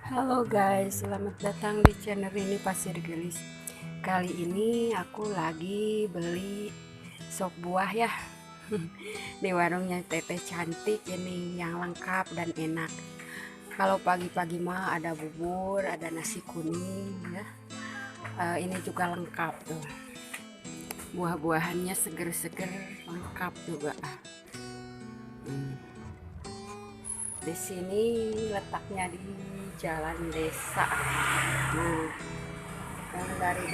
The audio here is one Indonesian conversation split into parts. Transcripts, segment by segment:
Halo guys, selamat datang di channel ini Pasir Gelis. Kali ini aku lagi beli sop buah ya di warungnya Teteh Cantik ini yang lengkap dan enak. Kalau pagi-pagi mah ada bubur, ada nasi kuning ya. Ini juga lengkap tuh. Buah-buahannya seger-seger, lengkap juga. Hmm. Di sini letaknya di Jalan Desa. Nah, yang dari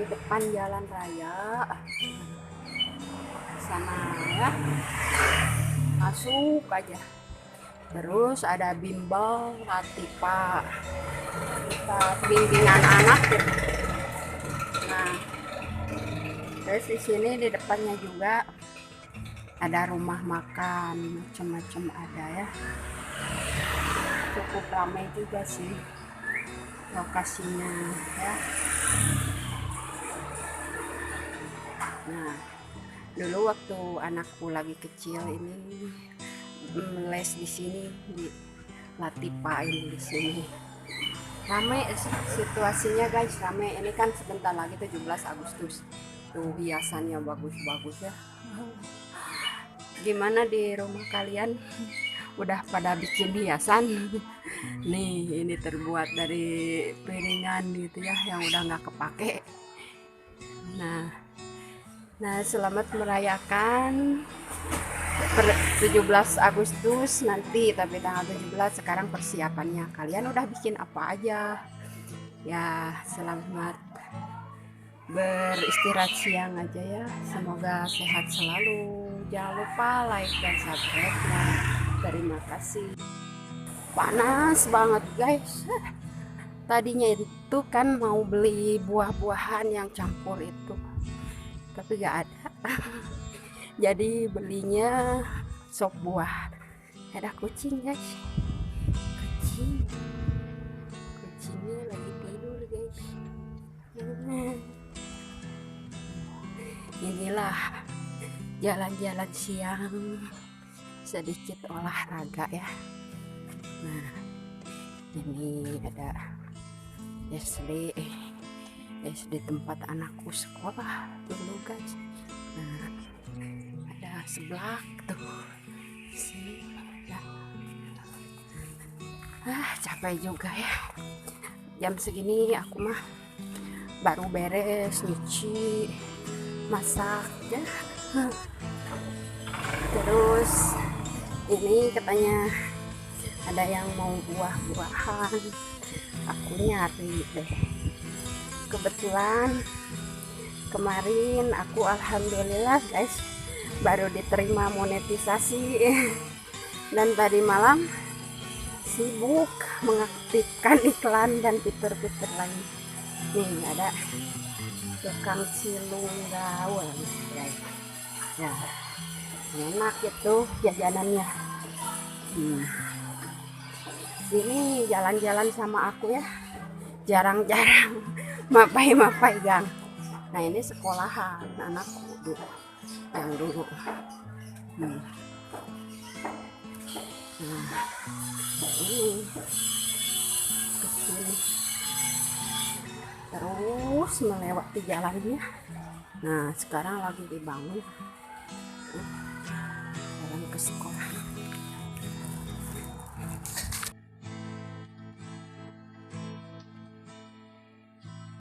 depan jalan raya sana ya, masuk aja. Terus ada bimbel Latifa, kita bimbingan anak gitu. Nah, terus di sini di depannya juga ada rumah makan, macam-macam ada ya. Cukup ramai juga sih lokasinya ya. Nah, dulu waktu anakku lagi kecil ini les di sini di Latifa ini di sini. Ramai situasinya guys, ramai. Ini kan sebentar lagi 17 Agustus. Tuh hiasannya bagus-bagus ya. Gimana di rumah kalian? Udah pada bikin hiasan? Nih, ini terbuat dari piringan gitu ya yang udah nggak kepake. Nah, selamat merayakan 17 Agustus nanti, tapi tanggal 17 sekarang persiapannya. Kalian udah bikin apa aja? Ya, selamat beristirahat siang aja ya. Semoga sehat selalu. Jangan lupa like dan subscribe-nya. Terima kasih. Panas banget guys. Tadinya itu kan mau beli buah-buahan yang campur itu, tapi gak ada. Jadi belinya sop buah. Ada kucing guys, kucing kucingnya lagi tidur guys. Inilah jalan-jalan siang, sedikit olahraga ya. Nah, ini ada SD tempat anakku sekolah dulu guys. Nah, ada seblak tuh sini ya. Capek juga ya jam segini. Aku mah baru beres nyuci, masak ya. Terus ini katanya ada yang mau buah-buahan, aku nyari deh. Kebetulan kemarin aku alhamdulillah guys baru diterima monetisasi dan tadi malam sibuk mengaktifkan iklan dan fitur-fitur lain. Nih ada tukang cilung gaul guys ya, enak itu jajanannya. Sini jalan-jalan sama aku ya, jarang-jarang mapai-mapai gang. Nah ini sekolahan anakku dulu, yang dulu. Nah ini kesini terus melewati jalannya. Nah sekarang lagi dibangun jalan ke sekolah.